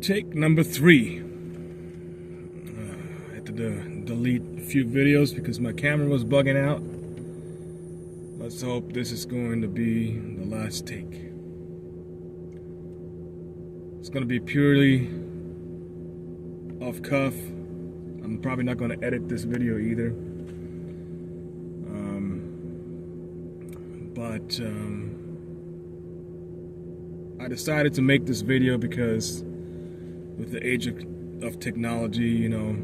Take number 3. I had to delete a few videos because my camera was bugging out. Let's hope this is going to be the last take. It's going to be purely off cuff. I'm probably not going to edit this video either. But I decided to make this video because with the age of technology, you know,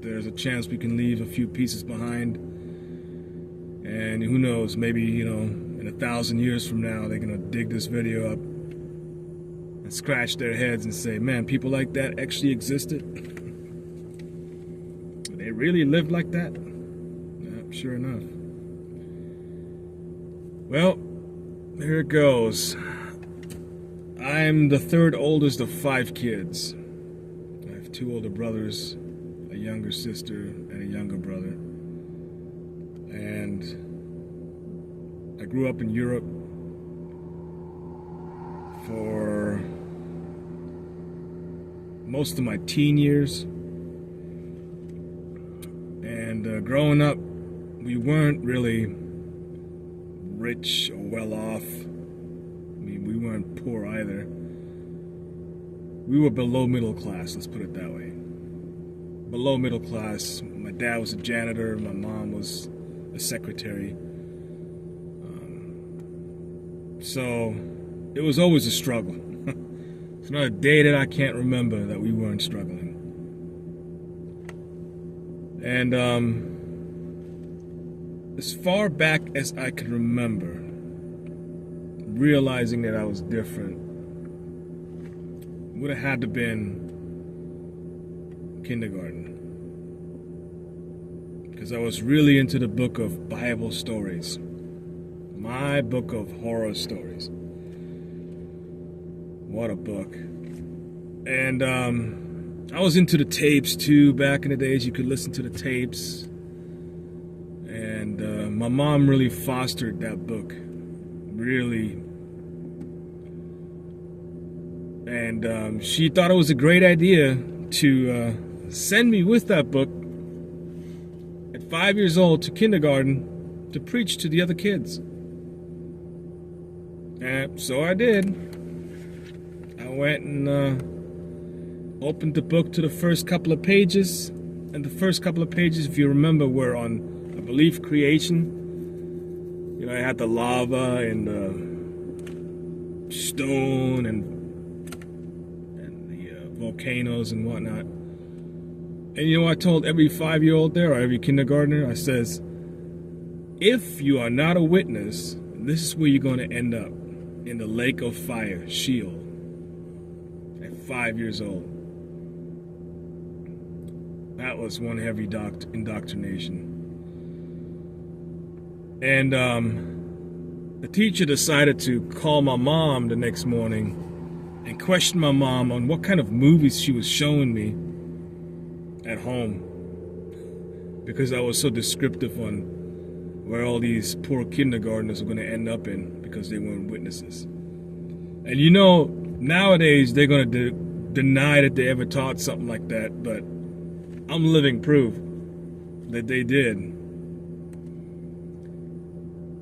there's a chance we can leave a few pieces behind. And who knows, maybe, you know, in 1,000 years from now, they're going to dig this video up and scratch their heads and say, man, people like that actually existed? They really lived like that? Yeah, sure enough. Well, here it goes. I'm the third oldest of 5 kids. I have 2 older brothers, a younger sister, and a younger brother. And I grew up in Europe for most of my teen years. And growing up, we weren't really rich or well off. I mean, we weren't poor either. We were below middle class, let's put it that way. Below middle class. My dad was a janitor, my mom was a secretary. So it was always a struggle. It's not a day that I can't remember that we weren't struggling. And as far back as I can remember, realizing that I was different would have had to been kindergarten, because I was really into the book of Bible stories, my book of horror stories. What a book. And I was into the tapes too. Back in the days, you could listen to the tapes. And my mom really fostered that book, really. And she thought it was a great idea to send me with that book at 5 years old to kindergarten to preach to the other kids. And so I did. I went and opened the book to the first couple of pages. And the first couple of pages, if you remember, were on, I believe, creation. You know, I had the lava and the stone and the volcanoes and whatnot. And you know, I told every 5-year-old there, or every kindergartner, I says, if you are not a witness, this is where you're going to end up, in the lake of fire, Sheol, at 5 years old. That was one heavy indoctrination. And the teacher decided to call my mom the next morning and question my mom on what kind of movies she was showing me at home, because I was so descriptive on where all these poor kindergartners were going to end up in because they weren't witnesses. And you know, nowadays they're going to deny that they ever taught something like that, but I'm living proof that they did.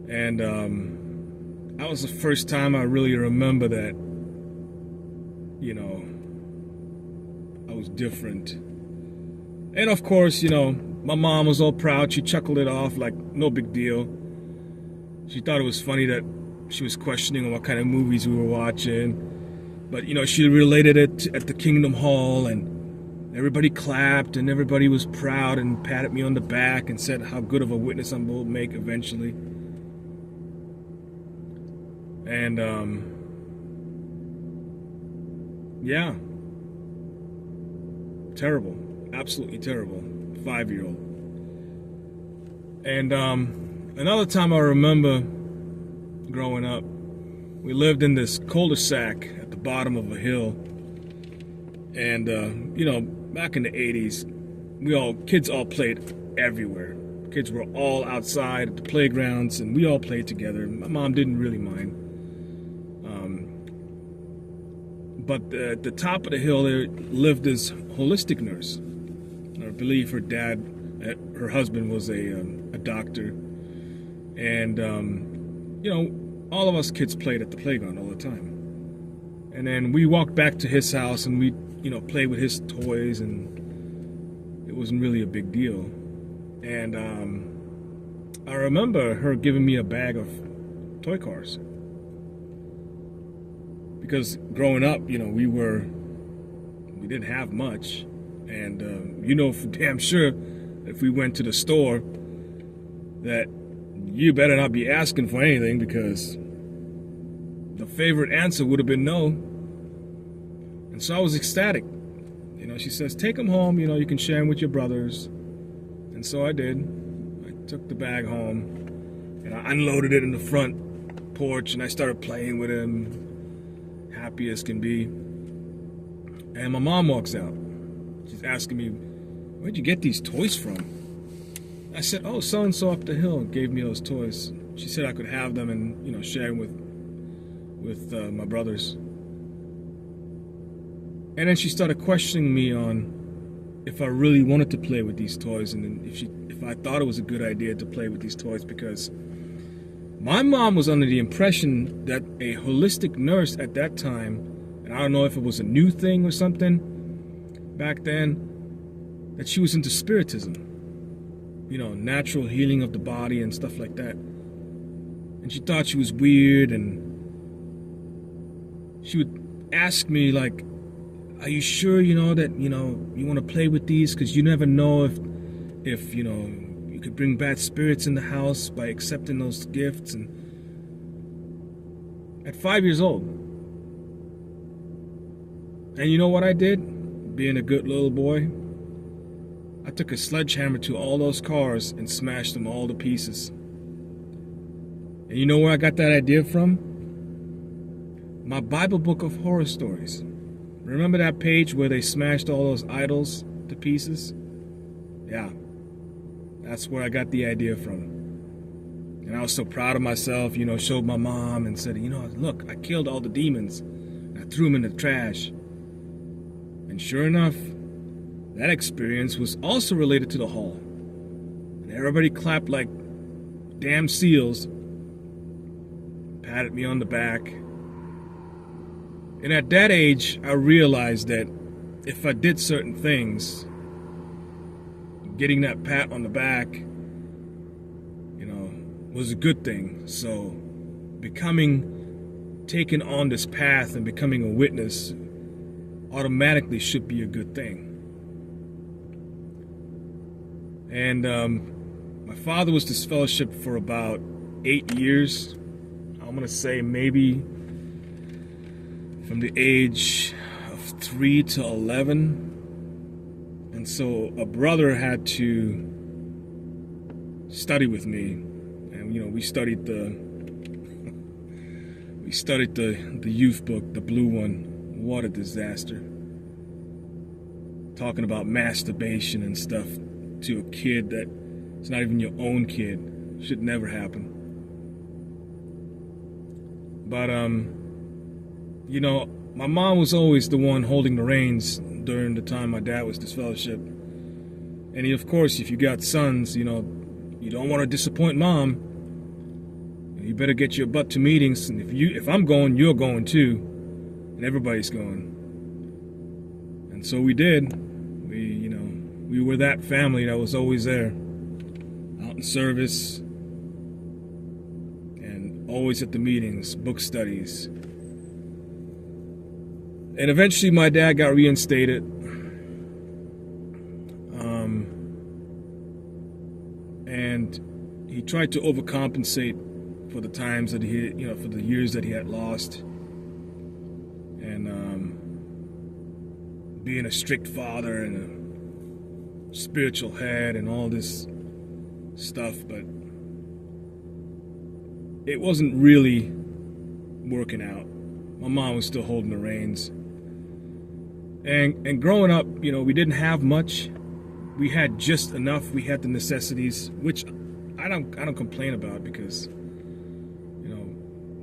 And that was the first time I really remember that, you know, I was different. And of course, you know, my mom was all proud. She chuckled it off like no big deal. She thought it was funny that she was questioning what kind of movies we were watching. But, you know, she related it at the Kingdom Hall, and everybody clapped and everybody was proud and patted me on the back and said how good of a witness I will make eventually. And, yeah. Terrible. Absolutely terrible. 5-year-old. And another time I remember growing up, we lived in this cul-de-sac at the bottom of a hill. And, you know, back in the 80s, kids all played everywhere. Kids were all outside at the playgrounds, and we all played together. My mom didn't really mind. But at the top of the hill, there lived this holistic nurse. I believe her husband was a doctor. And, all of us kids played at the playground all the time. And then we walked back to his house and we, played with his toys, and it wasn't really a big deal. And I remember her giving me a bag of toy cars. Because growing up, we didn't have much. And, for damn sure, if we went to the store, that you better not be asking for anything, because the favorite answer would have been no. And so I was ecstatic. She says, take them home, you can share them with your brothers. And so I did. I took the bag home and I unloaded it in the front porch and I started playing with him, happy as can be. And my mom walks out. She's asking me, where'd you get these toys from? I said, oh, so-and-so up the hill gave me those toys. She said I could have them and, share them with my brothers. And then she started questioning me on if I really wanted to play with these toys, and if I thought it was a good idea to play with these toys, because my mom was under the impression that a holistic nurse at that time, and I don't know if it was a new thing or something back then, that she was into spiritism, natural healing of the body and stuff like that. And she thought she was weird, and she would ask me, like, are you sure, that, you want to play with these? Because you never know if you could bring bad spirits in the house by accepting those gifts. And at 5 years old. And you know what I did? Being a good little boy, I took a sledgehammer to all those cars and smashed them all to pieces. And you know where I got that idea from? My Bible book of horror stories. Remember that page where they smashed all those idols to pieces? Yeah, that's where I got the idea from. And I was so proud of myself, showed my mom and said, look, I killed all the demons. I threw them in the trash. And sure enough, that experience was also related to the hall. And everybody clapped like damn seals, patted me on the back. And at that age, I realized that if I did certain things, getting that pat on the back, was a good thing. So taking on this path and becoming a witness automatically should be a good thing. And my father was disfellowshipped for about 8 years. I'm going to say maybe from the age of 3 to 11. And so a brother had to study with me. And, we studied the youth book, the blue one. What a disaster. Talking about masturbation and stuff to a kid that it's not even your own kid. Should never happen. But, my mom was always the one holding the reins during the time my dad was disfellowshipped. And of course, if you got sons, you don't want to disappoint mom. You better get your butt to meetings. And if I'm going, you're going too. And everybody's going. And so we did. We were that family that was always there, out in service, and always at the meetings, book studies. And eventually my dad got reinstated. And he tried to overcompensate for the times that for the years that he had lost. And being a strict father and a spiritual head and all this stuff, but it wasn't really working out. My mom was still holding the reins. And growing up, we didn't have much. We had just enough. We had the necessities, which I don't complain about, because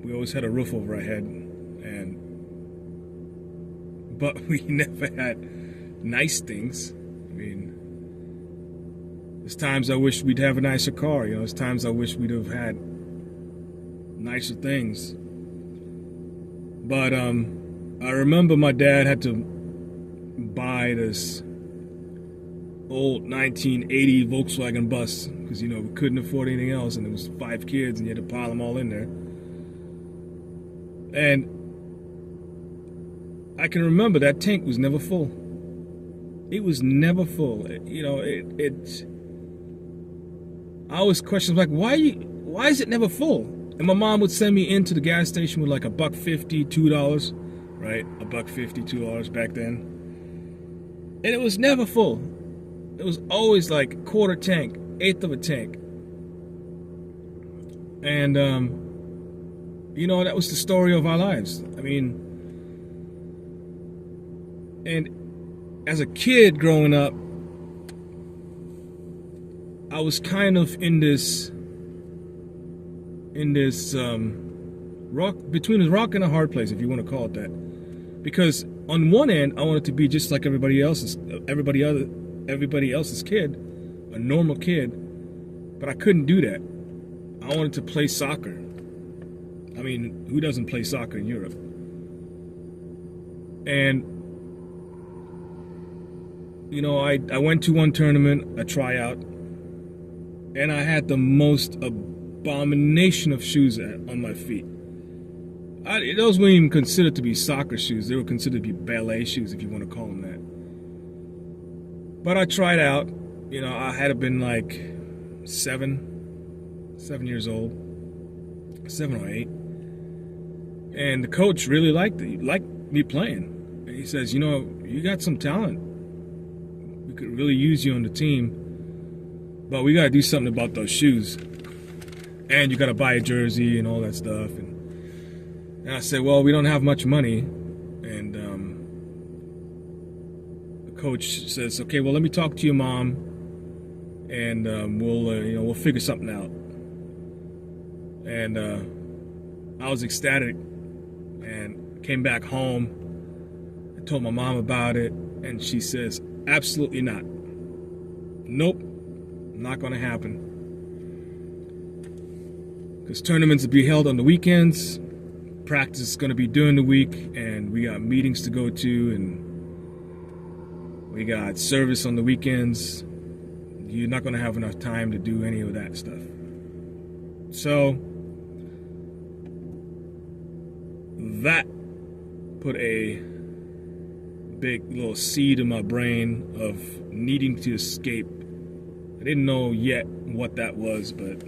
we always had a roof over our head, and but we never had nice things. I mean, there's times I wish we'd have a nicer car. You know, there's times I wish we'd have had nicer things. But I remember my dad had to buy this old 1980 Volkswagen bus because, you know, we couldn't afford anything else, and there was 5 kids and you had to pile them all in there. And I can remember that tank was never full. It was never full. You know, I always question, like, why is it never full? And my mom would send me into the gas station with like $1.50, $2, right? $1.50, $2 back then. And it was never full. It was always like quarter tank, eighth of a tank. And, you know, that was the story of our lives. I mean, and as a kid growing up, I was kind of in this between a rock and a hard place, if you want to call it that. Because on one end, I wanted to be just like everybody else's kid, a normal kid, but I couldn't do that. I wanted to play soccer. I mean, who doesn't play soccer in Europe? And, you know, I went to one tournament, a tryout, and I had the most abomination of shoes on my feet. Those weren't even considered to be soccer shoes. They were considered to be ballet shoes, if you want to call them that. But I tried out. You know, I had been like 7 years old, 7 or 8. And the coach really liked me playing. And he says, you know, you got some talent. We could really use you on the team. But we got to do something about those shoes. And you got to buy a jersey and all that stuff. And I said, well, we don't have much money. And the coach says, okay, well, let me talk to your mom, and we'll figure something out. And I was ecstatic, and came back home. I told my mom about it, and she says, absolutely not. Nope, not going to happen. Because tournaments will be held on the weekends. Practice is going to be during the week, and we got meetings to go to, and we got service on the weekends. You're not going to have enough time to do any of that stuff. So that put a big little seed in my brain of needing to escape. I didn't know yet what that was, but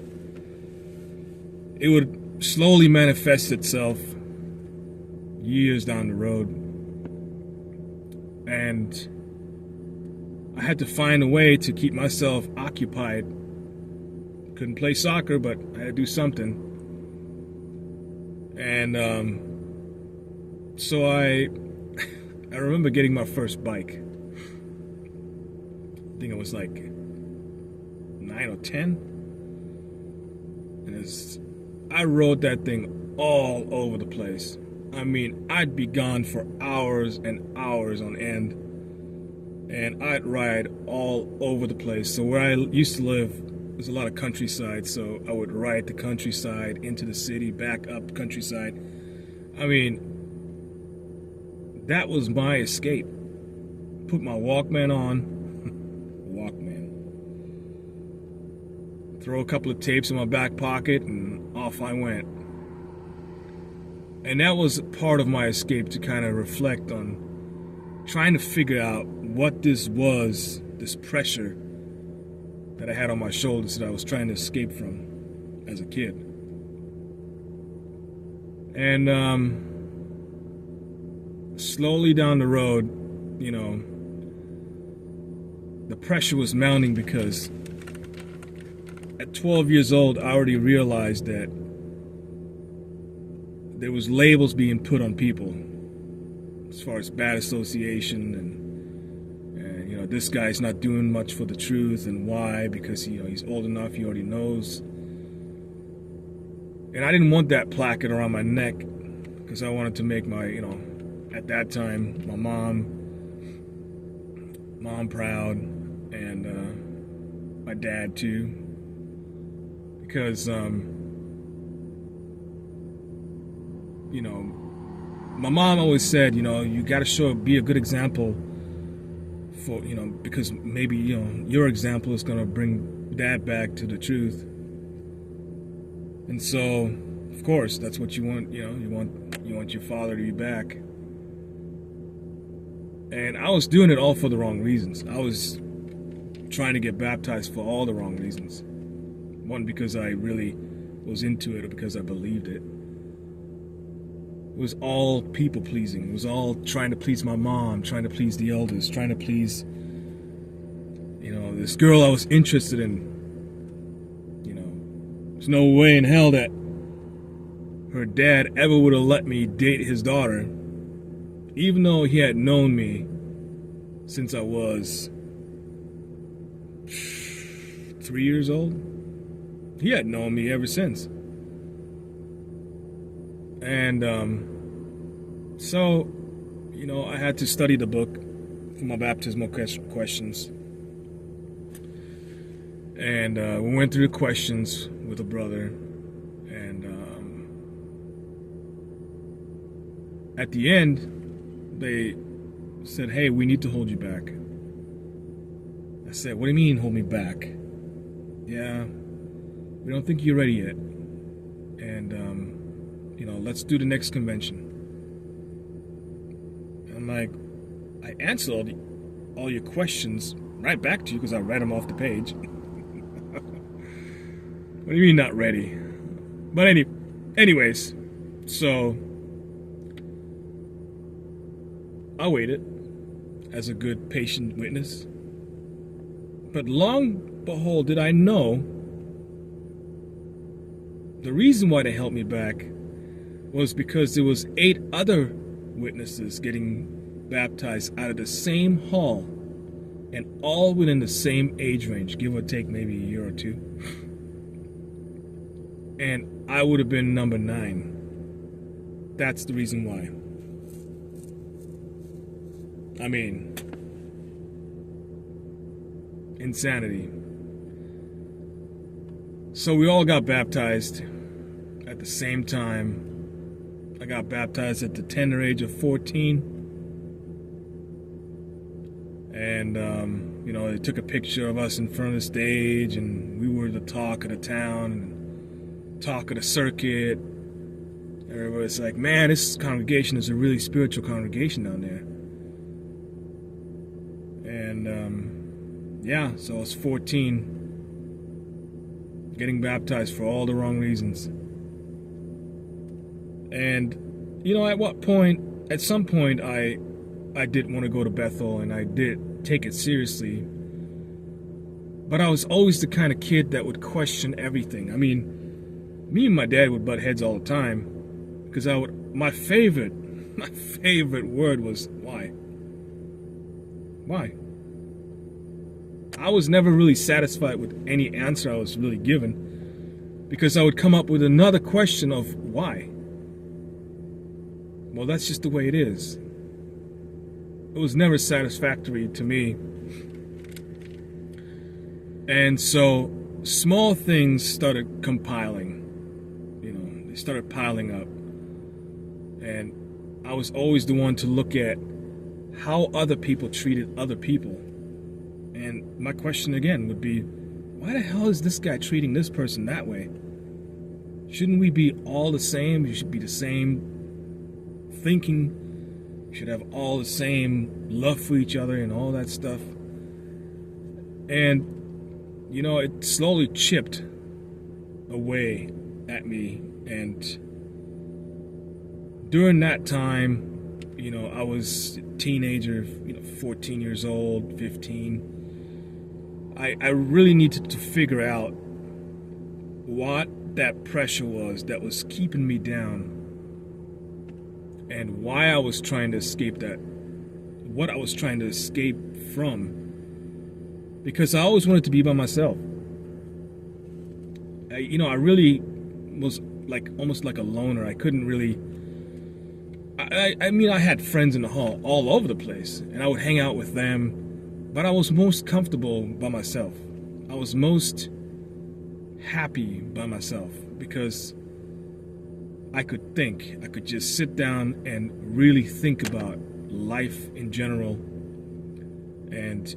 it would slowly manifest itself years down the road. And I had to find a way to keep myself occupied. Couldn't play soccer, but I had to do something. And so I remember getting my first bike. I think I was like 9 or 10. And I rode that thing all over the place. I mean, I'd be gone for hours and hours on end. And I'd ride all over the place. So where I used to live, there's a lot of countryside. So I would ride the countryside into the city, back up countryside. I mean, that was my escape. Put my Walkman on. Walkman. Throw a couple of tapes in my back pocket, and off I went. And that was part of my escape, to kind of reflect on trying to figure out what this was, this pressure that I had on my shoulders that I was trying to escape from as a kid. And slowly down the road, you know, the pressure was mounting, because at 12 years old, I already realized that there was labels being put on people as far as bad association, and you know, this guy's not doing much for the truth, and why? Because, you know, he's old enough, he already knows. And I didn't want that placard around my neck, because I wanted to make my, you know, at that time, my mom proud, and my dad too, because you know, my mom always said, you know, you got to be a good example for, you know, because maybe, you know, your example is going to bring dad back to the truth. And so, of course, that's what you want, you know, you want your father to be back. And I was doing it all for the wrong reasons. I was trying to get baptized for all the wrong reasons. One, because I really was into it, or because I believed it. It was all people pleasing. It was all trying to please my mom, trying to please the elders, trying to please, you know, this girl I was interested in. You know, there's no way in hell that her dad ever would have let me date his daughter, even though he had known me since I was 3 years old. He had known me ever since. And so, you know, I had to study the book for my baptismal questions. And we went through the questions with a brother. And at the end, they said, hey, we need to hold you back. I said, what do you mean hold me back? Yeah, we don't think you're ready yet. And, you know, let's do the next convention. I'm like, I answered all your questions right back to you because I read them off the page. What do you mean not ready? But anyways, so I waited as a good patient witness. But long behold, did I know the reason why they held me back was because there was 8 other witnesses getting baptized out of the same hall, and all within the same age range, give or take maybe a year or two. And I would have been number 9. That's the reason why. I mean, insanity. So we all got baptized at the same time. I got baptized at the tender age of 14. And, you know, they took a picture of us in front of the stage, and we were the talk of the town, and talk of the circuit. Everybody's like, man, this congregation is a really spiritual congregation down there. And, yeah, so I was 14, getting baptized for all the wrong reasons. And, you know, at some point, I did want to go to Bethel, and I did take it seriously. But I was always the kind of kid that would question everything. I mean, me and my dad would butt heads all the time, because my favorite word was why. Why? I was never really satisfied with any answer I was really given, because I would come up with another question of why. Well, that's just the way it is. It was never satisfactory to me. And so small things started compiling. You know, they started piling up. And I was always the one to look at how other people treated other people. And my question again would be, why the hell is this guy treating this person that way? Shouldn't we be all the same? You should be the same thinking. You should have all the same love for each other and all that stuff. And, you know, it slowly chipped away at me. And during that time, you know, I was a teenager, you know, 14 years old, 15. I really needed to figure out what that pressure was that was keeping me down, and why I was trying to escape that, what I was trying to escape from, because I always wanted to be by myself. You know, I really was like almost like a loner. I I mean, I had friends in the hall all over the place, and I would hang out with them, but I was most comfortable by myself. I was most happy by myself because I could think. I could just sit down and really think about life in general and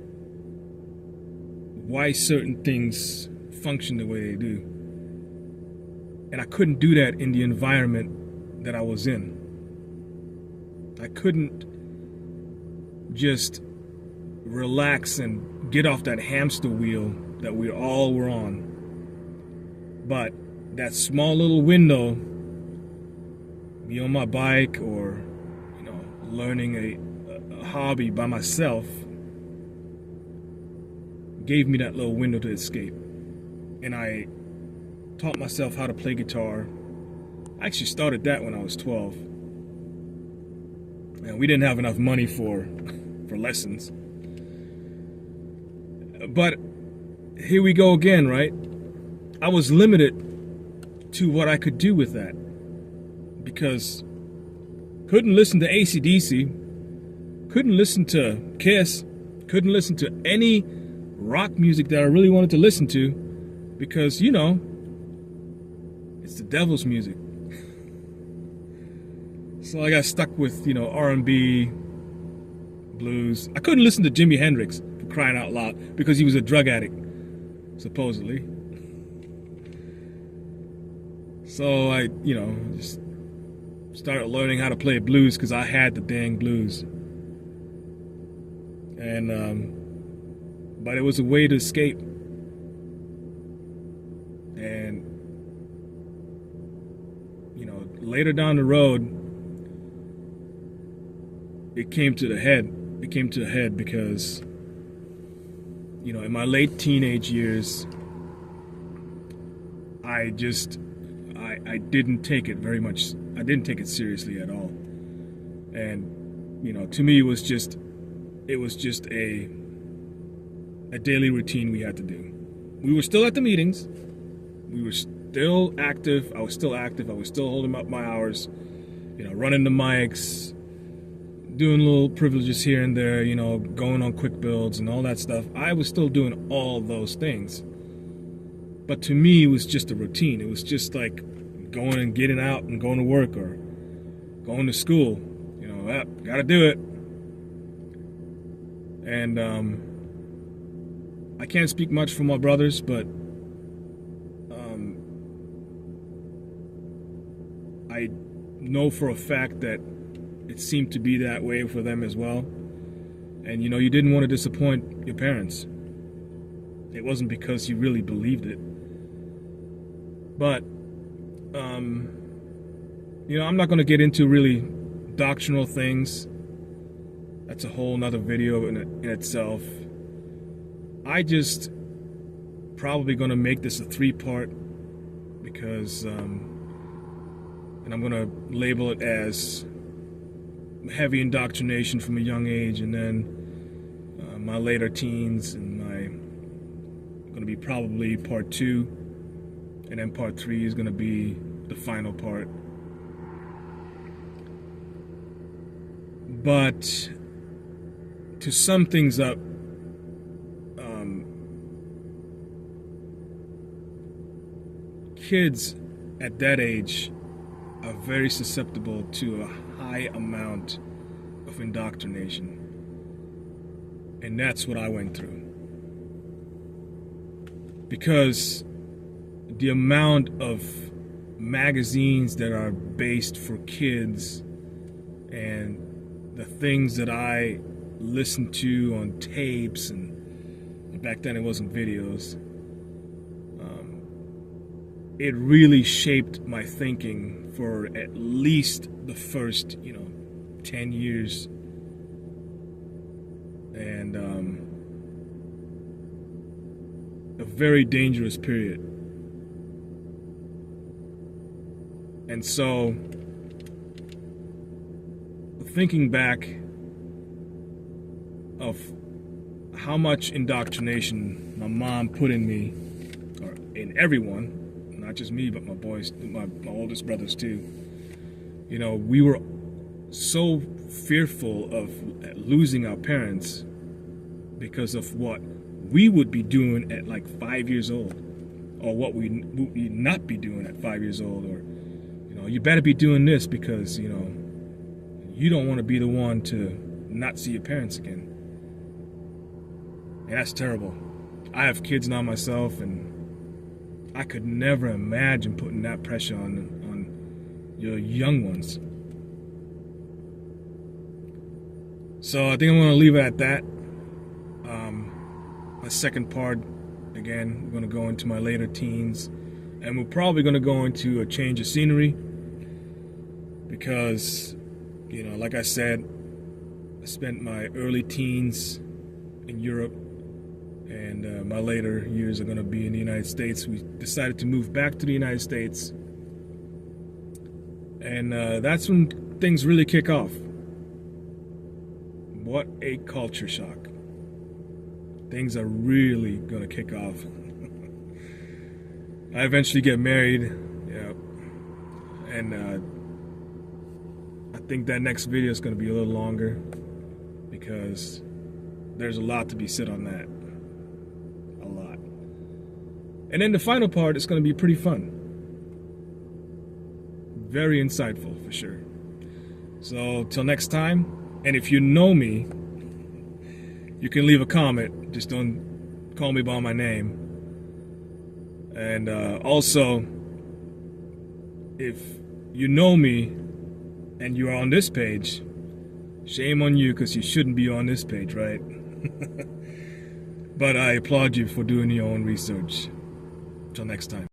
why certain things function the way they do. And I couldn't do that in the environment that I was in. I couldn't just relax and get off that hamster wheel that we all were on. But that small little window, be on my bike or, learning a hobby by myself, gave me that little window to escape. And I taught myself how to play guitar. I actually started that when I was 12. And we didn't have enough money for lessons. But here we go again, right? I was limited to what I could do with that because couldn't listen to AC/DC, couldn't listen to Kiss, couldn't listen to any rock music that I really wanted to listen to because, it's the devil's music. So I got stuck with, R&B, blues. I couldn't listen to Jimi Hendrix, for crying out loud, because he was a drug addict, supposedly. So I, just started learning how to play blues because I had the dang blues. And, but it was a way to escape. And, later down the road, it came to the head. It came to the head because, in my late teenage years, I didn't take it very much. I didn't take it seriously at all. And, to me, it was just a daily routine we had to do. We were still at the meetings. We were still active. I was still active. I was still holding up my hours, running the mics, doing little privileges here and there, going on quick builds and all that stuff. I was still doing all those things. But to me, it was just a routine. It was just like going and getting out and going to work or going to school. Gotta do it. And I can't speak much for my brothers, but I know for a fact that it seemed to be that way for them as well. And you didn't want to disappoint your parents. It wasn't because you really believed it. But I'm not going to get into really doctrinal things. That's a whole nother video in itself. I just probably going to make this a 3-part because and I'm going to label it as heavy indoctrination from a young age, and then my later teens, and going to be probably part 2, and then part 3 is going to be the final part. But to sum things up, kids at that age are very susceptible to a high amount of indoctrination. And that's what I went through. Because the amount of magazines that are based for kids and the things that I listened to on tapes, and back then it wasn't videos, it really shaped my thinking for at least the first, 10 years. And a very dangerous period. And so, thinking back of how much indoctrination my mom put in me, or in everyone, not just me, but my boys, my oldest brothers too. We were so fearful of losing our parents because of what we would be doing at like 5 years old, or what we would not be doing at 5 years old, or you better be doing this because you don't want to be the one to not see your parents again. And that's terrible. I have kids now myself, and I could never imagine putting that pressure on your young ones. So I think I'm going to leave it at that. My second part, again, we're going to go into my later teens, and we're probably going to go into a change of scenery because, like I said, I spent my early teens in Europe, and my later years are going to be in the United States. We decided to move back to the United States, and that's when things really kick off. What a culture shock. Things are really going to kick off. I eventually get married, and I think that next video is going to be a little longer because there's a lot to be said on that. A lot. And then the final part is going to be pretty fun. Very insightful for sure. So till next time, and if you know me, you can leave a comment. Just don't call me by my name. And also, if you know me and you're on this page, shame on you because you shouldn't be on this page, right? But I applaud you for doing your own research. Till next time.